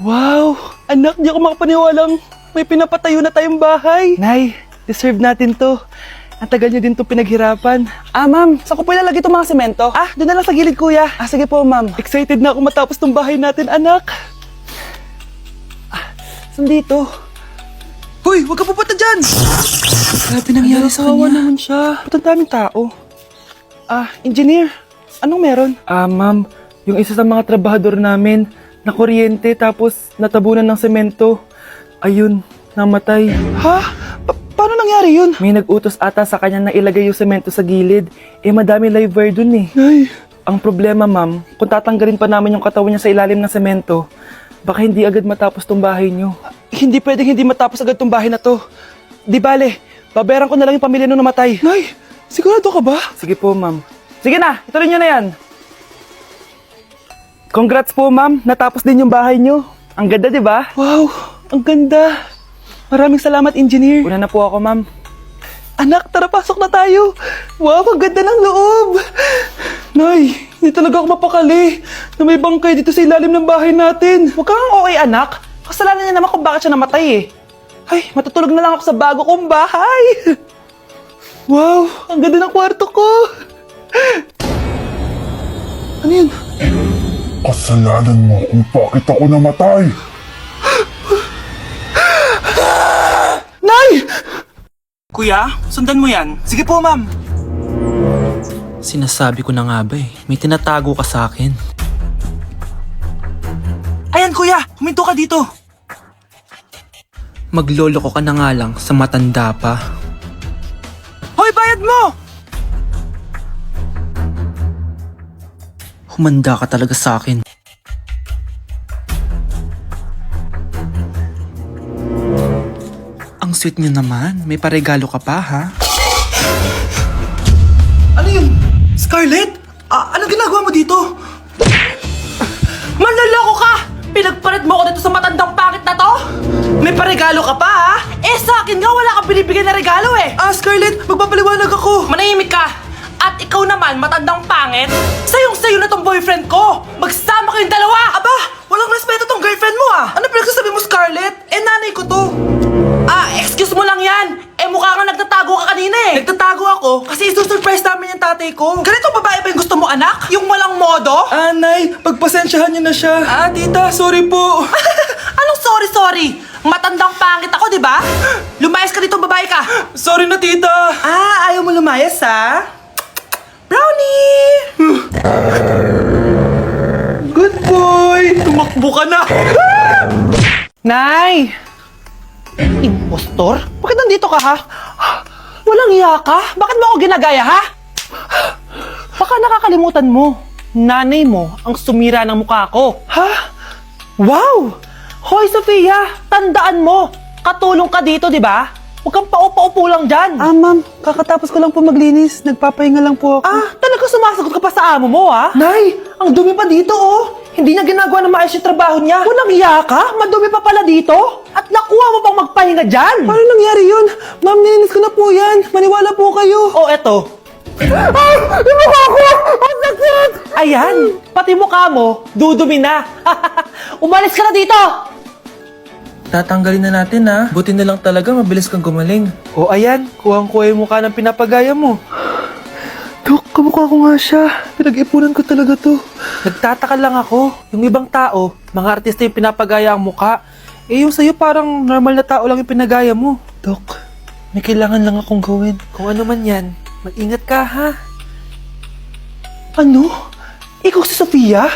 Wow! Anak, di ako makapaniwalang may pinapatayo na tayong bahay. Nay, deserve natin to. Ang tagal niyo din to pinaghirapan. Ma'am, saan ko po ilalagay itong mga semento? Doon na lang sa gilid, kuya. Sige po, ma'am. Excited na ako matapos tong bahay natin, anak. Saan dito? Hoy, huwag ka pupunta dyan! Grabe nangyari sa Kawawa kanya. naman siya. Ba't ang daming tao? Engineer, anong meron? Ma'am, yung isa sa mga trabahador namin, na kuryente tapos natabunan ng semento. Ayun, namatay. Ha? Paano nangyari yun? May nag-utos ata sa kanya na ilagay yung semento sa gilid. Madami live wire dun eh. Ay. Ang problema, ma'am, kung tatanggalin pa namin yung katawan niya sa ilalim ng semento, baka hindi agad matapos tong bahay niyo. Hindi pwedeng hindi matapos agad tong bahay na to. Di bale, babayaran ko na lang yung pamilya nung namatay. Nay, sigurado ka ba? Sige po, ma'am. Sige na, ituloy niyo na yan. Congrats po, ma'am. Natapos din yung bahay niyo. Ang ganda, di ba? Wow, ang ganda. Maraming salamat, engineer. Una na po ako, ma'am. Anak, tara, pasok na tayo. Wow, ang ganda ng loob. Nay, hindi talaga ako mapakali na may bangkay dito sa ilalim ng bahay natin. Huwag kang okay, anak. Kasalanan niya naman kung bakit siya namatay eh. Ay, matutulog na lang ako sa bago kong bahay. Wow, ang ganda ng kwarto ko. Ano yun? Kasalanan mo kung bakit ako namatay. Nay! Kuya, sundan mo yan. Sige po, ma'am. Sinasabi ko na nga ba may tinatago ka sa akin. Ayan, kuya, huminto ka dito. Magloloko ka na nga lang sa matanda pa. Hoy, bayad mo! Humanda ka talaga sa akin. Ang sweet niyo naman, may paregalo ka pa ha? Ano yun? Scarlett? Anong ginagawa mo dito? Manloloko ka! Pinagpalit mo ko dito sa matandang pangit na to? May paregalo ka pa, ha? Sa akin nga, wala kang binibigyan na regalo eh. Scarlett, magpapaliwanag ako. Manahimik ka. At ikaw naman, matandang pangit, sayong-sayo na tong boyfriend ko. Magsama kayong dalawa. Aba, walang respeto tong girlfriend mo Ano pinagsasabi mo, Scarlett? Nanay ko to. Excuse mo lang yan. Mukha kang nagtatago ka kanina eh. Nagtatago ako kasi isusurprise namin yung tatay ko. Ganito babae ba yung gusto mo, anak? Yung walang modo? Nay, pagpasensyahan niyo na siya. Tita, sorry po. Anong sorry? Matandang pangit ako, di ba? Lumayas ka dito, babae ka. Sorry na, tita. Ayaw mo lumayas, ha? Brownie! Good boy! Tumakbo ka na! Nay! Impostor? Bakit nandito ka, ha? Walang iya ka? Bakit mo ako ginagaya, ha? Baka nakakalimutan mo. Nanay mo ang sumira ng mukha ko. Ha? Wow! Hoy, Sofia! Tandaan mo! Katulong ka dito, di ba? Huwag kang paupo-upo lang dyan. Ma'am, kakatapos ko lang po maglinis. Nagpapahinga lang po ako. Talaga sumasagot ka pa sa amo mo, ha? Nay, ang dumi pa dito, oh. Hindi niya ginagawa ng maayos yung trabaho niya. Walang iya ka? Madumi pa pala dito? At nakuha mo pang magpahinga dyan? Paano nangyari yun? Ma'am, nilinis ko na po yan. Maniwala po kayo. Eto. Yung mukha ko! Ang sakit! Ayan, pati mukha mo, dudumi na. Umalis ka na dito! Tatanggalin na natin ha. Buti na lang talaga mabilis kang gumaling. Ayan, kuhang-kuha yung mukha ng pinapagaya mo. Dok, kamukha ko nga siya. Pinag-ipunan ko talaga to. Nagtataka lang ako. Yung ibang tao, mga artista yung pinapagaya ang mukha. Yung sa'yo parang normal na tao lang yung pinagaya mo. Dok, may kailangan lang akong gawin. Kung ano man yan, mag-ingat ka ha. Ano? Ikaw si Sofia?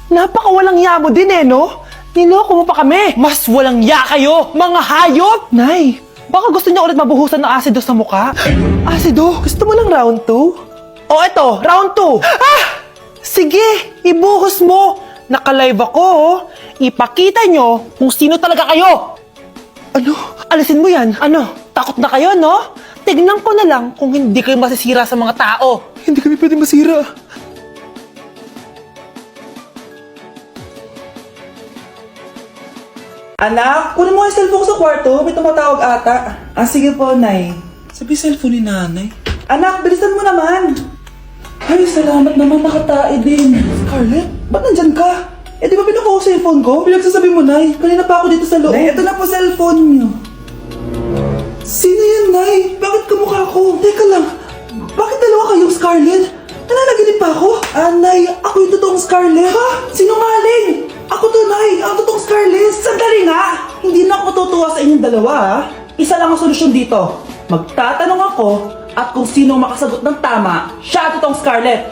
Napakawalang ya mo din no? Niloko mo pa kami! Mas walang ya kayo, mga hayop! Nay, baka gusto niya ulit mabuhusan ng asido sa mukha. Asido? Gusto mo lang round 2? Eto, round 2. Sige, ibuhos mo. Naka-live ako, Ipakita nyo kung sino talaga kayo. Ano? Alisin mo yan. Ano? Takot na kayo, no? Tignan ko na lang kung hindi kayo masisira sa mga tao. Hindi kami pwede masira. Anak, kunin mo yung cellphone ko sa kwarto. May tumatawag ata. Sige po, Nay. Sabi cellphone ni nanay. Anak, bilisan mo naman. Ay, salamat naman, nakatae din. Scarlett, ba't nandyan ka? Eh, di ba pinukuha ko sa cellphone ko? Pinagsasabi mo, Nay. Kanina pa ako dito sa loob. Nay, eto na po cellphone niyo. Sino yan, Nay? Bakit kamukha ko? Teka lang, bakit dalawa kayong Scarlett? Nananaginip pa ako? Nay, ako yung totoong Scarlett. Ha? Sinungaling! Ako to, Nay! Ang totoong Scarlett! Sandali nga! Hindi na ako tutuwa sa inyong dalawa, ha? Isa lang ang solusyon dito. Magtatanong ako at kung sino makasagot ng tama, siya ang totoong Scarlett.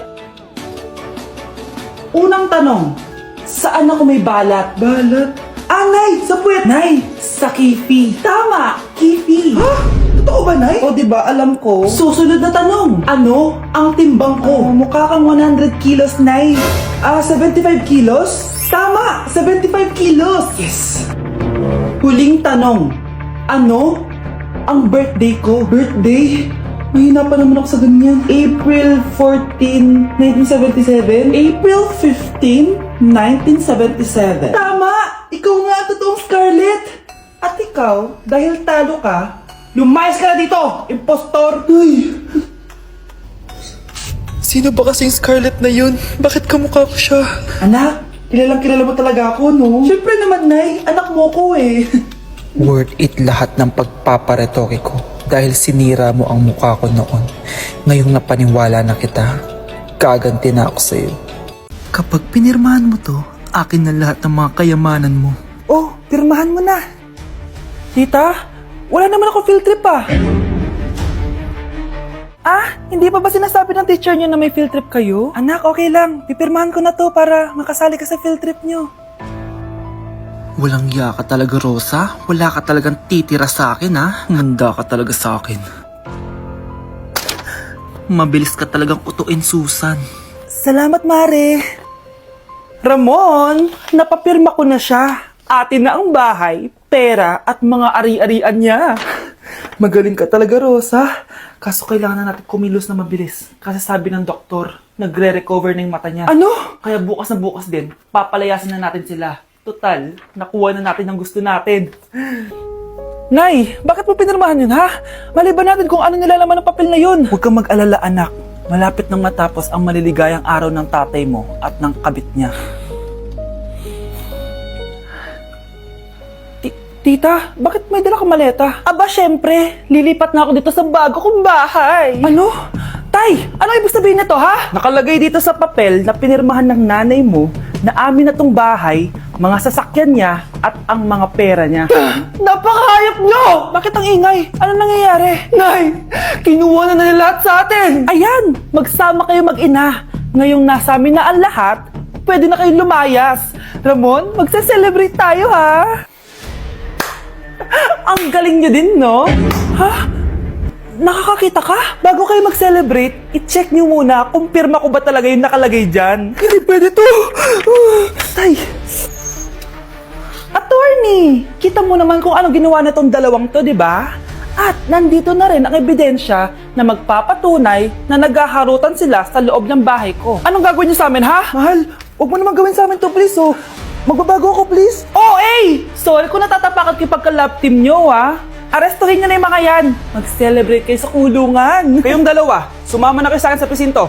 Unang tanong, saan ako may balat? Balat? Nay! Sa puwet! Nay! Sa kifi! Tama! Kifi! Ha? Totoo ba, Nay? O, diba? Alam ko. Susunod na tanong. Ano ang timbang ko? Mukha kang 100 kilos, Nay. 75 kilos? Tama! 75 kilos! Yes! Huling tanong. Ano ang birthday ko? Birthday? Mahina pa naman ako sa ganyan. April 14, 1977? April 15, 1977. Tama! Ikaw nga ang totoong Scarlett! At ikaw, dahil talo ka, lumayas ka na dito, impostor! Ay! Sino ba kasing Scarlett na yun? Bakit kamukha ko siya? Anak, kilalang kilala mo talaga ako, no? Siyempre naman, Nay. Anak mo ko eh. Worth it lahat ng pagpaparetoke ko dahil sinira mo ang mukha ko noon. Ngayong napaniwala na kita, gaganti na ako sa'yo. Kapag pinirmahan mo to, akin na lahat ng mga kayamanan mo. Oh, pirmahan mo na. Tita, wala naman ako field trip ah. Hindi pa ba sinasabi ng teacher niyo na may field trip kayo? Anak, okay lang. Pipirmahan ko na to para makasali ka sa field trip niyo. Walang iya ka talaga, Rosa. Wala ka talagang titira sa akin, ha? Manda ka talaga sa akin. Mabilis ka talagang utuin, Susan. Salamat, Mare. Ramon, napapirma ko na siya. Atin na ang bahay, pera at mga ari-arian niya. Magaling ka talaga, Rosa. Kaso kailangan na natin kumilos na mabilis. Kasi sabi ng doktor, nagre-recover na yung mata niya. Ano? Kaya bukas na bukas din, papalayasin na natin sila. Total, nakuha na natin ang gusto natin. Nay, bakit mo pinirmahan yun, ha? Maliban natin kung ano nilalaman ng papel na yun. Huwag kang mag-alala, anak. Malapit nang matapos ang maliligayang araw ng tatay mo at ng kabit niya. Tita, bakit may dala kang maleta? Aba, syempre. Lilipat na ako dito sa bago kong bahay. Ano? Tay, ano ibig sabihin nito, ha? Nakalagay dito sa papel na pinirmahan ng nanay mo na amin na tong bahay, mga sasakyan niya at ang mga pera niya. Napakahayop nyo! Bakit ang ingay? Ano nangyayari? Nay, kinuha na nila lahat sa atin! Ayan, magsama kayo mag-ina. Ngayong nasa amin na ang lahat, pwede na kayong lumayas. Ramon, magse-celebrate tayo, ha? Ang galing niyo din, no? Ha? Nakakakita ka? Bago kayo mag-celebrate, i-check niyo muna kung pirma ko ba talaga yung nakalagay dyan. Hindi pwede to! Tay! Attorney! Kita mo naman kung anong ginawa na tong dalawang to, di ba? At nandito na rin ang ebidensya na magpapatunay na naghaharutan sila sa loob ng bahay ko. Anong gagawin niyo sa amin, ha? Mahal, huwag mo naman gawin sa amin to, please, oh. Magbabago ako, please. Oh, eh! Sorry kung natatapakan kayo pagka-love team nyo, ha? Arestuhin nyo na yung mga yan. Mag-celebrate kayo sa kulungan. Kayong dalawa, sumama na kayo sa akin sa presinto.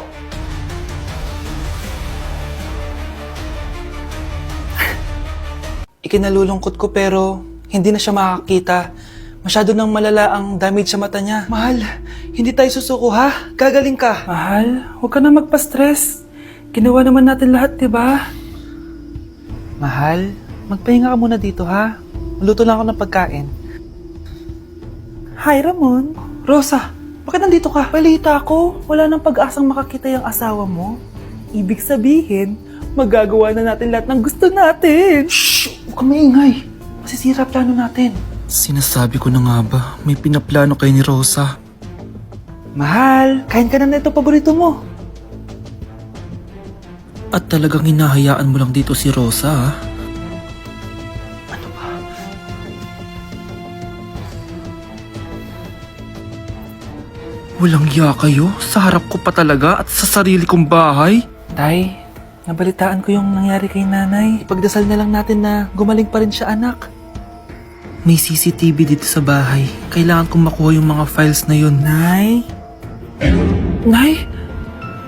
Ikinalulungkot ko pero hindi na siya makakita. Masyado nang malala ang damage sa mata niya. Mahal, hindi tayo susuko, ha? Gagaling ka. Mahal, huwag ka na magpa-stress. Ginawa naman natin lahat, diba? Mahal, magpahinga ka muna dito, ha? Maluto lang ako ng pagkain. Hi, Ramon. Rosa, bakit nandito ka? Balita ako, wala nang pag-asang makakita yung asawa mo. Ibig sabihin, magagawa na natin lahat ng gusto natin. Shhh! Huwag kang maingay. Masisira plano natin. Sinasabi ko na nga ba, may pinaplano kayo ni Rosa. Mahal, kain ka na nito paborito mo. At talagang hinahayaan mo lang dito si Rosa, ha? Walang iya kayo? Sa harap ko pa talaga at sa sarili kong bahay? Tay, nabalitaan ko yung nangyari kay nanay. Ipagdasal na lang natin na gumaling pa rin siya, anak. May CCTV dito sa bahay. Kailangan kong makuha yung mga files na yun. Nay? Nay?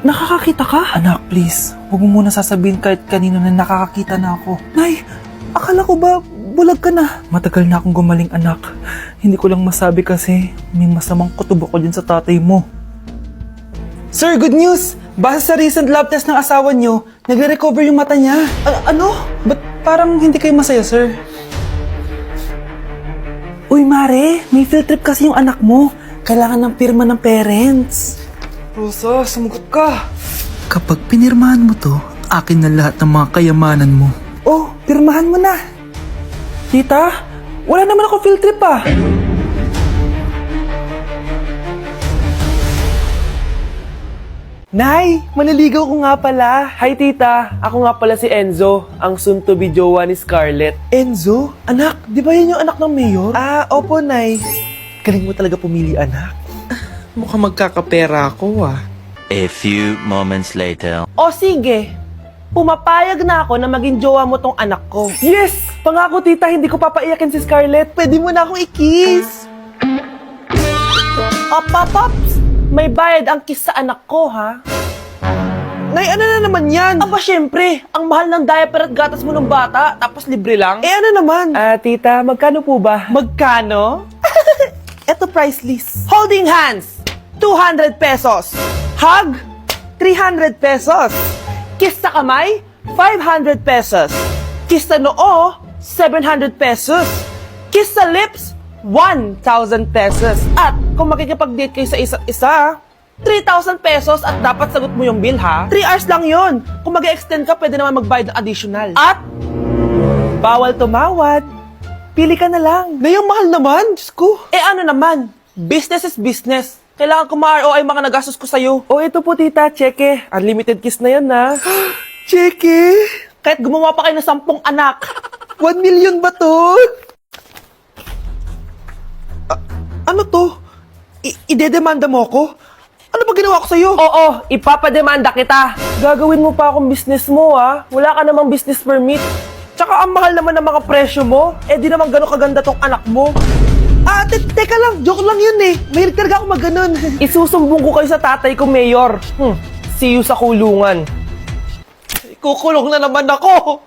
nakakakita ka? Anak, please, huwag mo muna sasabihin kahit kanino na nakakakita na ako. Nay, akala ko ba bulag ka na? Matagal na akong gumaling, anak. Hindi ko lang masabi kasi may masamang kutob ako dyan sa tatay mo. Sir, good news! Base sa recent lab test ng asawa niyo, nagre-recover yung mata niya. Ano? Ba't parang hindi kayo masaya, sir? Uy, Mare, may field trip kasi yung anak mo. Kailangan ng pirma ng parents. Rosa, sumagot ka. Kapag pinirmahan mo to, akin na lahat ng mga kayamanan mo. Oh, pirmahan mo na. Tita, wala naman ako field trip ah. Nay, maniligaw ko nga pala. Hi tita, ako nga pala si Enzo, ang soon-to-be jowa ni Scarlett. Enzo? Anak, di ba yan yung anak ng mayor? Ah, opo, Nay. Galing mo talaga pumili, anak. Mukhang magkakapera ako ah. A few moments later. O sige, pumapayag na ako na maging jowa mo tong anak ko. Yes! Pangako tita, hindi ko papaiyakin si Scarlett. Pwede mo na akong i-kiss. Pops! May bayad ang kiss sa anak ko, ha? Nay, ano na naman yan? Aba, syempre, ang mahal ng diaper at gatas mo ng bata, tapos libre lang. Eh, ano naman? Tita, magkano po ba? Magkano? Eto price list. Holding hands, 200 pesos. Hug, 300 pesos. Kiss sa kamay, 500 pesos. Kiss sa noo, 700 pesos. Kiss sa lips, 1,000 pesos. At kung makikipag-date kayo sa isa't isa, 3,000 pesos at dapat sagot mo yung bill, ha? 3 hours lang yon. Kung mag-extend ka, pwede naman magbayad ng additional. At bawal tumawad. Pili ka na lang. Ngayong mahal naman, Diyos ko. Eh ano naman, business is business. Kailangan ko ma-ROI mga nagastos ko sa'yo. O ito po tita, cheque. Unlimited kiss na yan, na. Cheque? Kahit gumawa pa kayo ng 10 anak. 1 million ba to? Ano to? Idedemanda mo ako? Ano ba ginawa ko sa'yo? Oo, ipapademanda kita. Gagawin mo pa akong business mo, ha? Wala ka namang business permit. Tsaka ang mahal naman ng mga presyo mo. Eh di naman gano'ng kaganda tong anak mo. Teka lang, joke lang yun eh. Mahilig talaga ako maganon. Isusumbong ko kayo sa tatay ko, Mayor. See you sa kulungan. Kukulong na naman ako.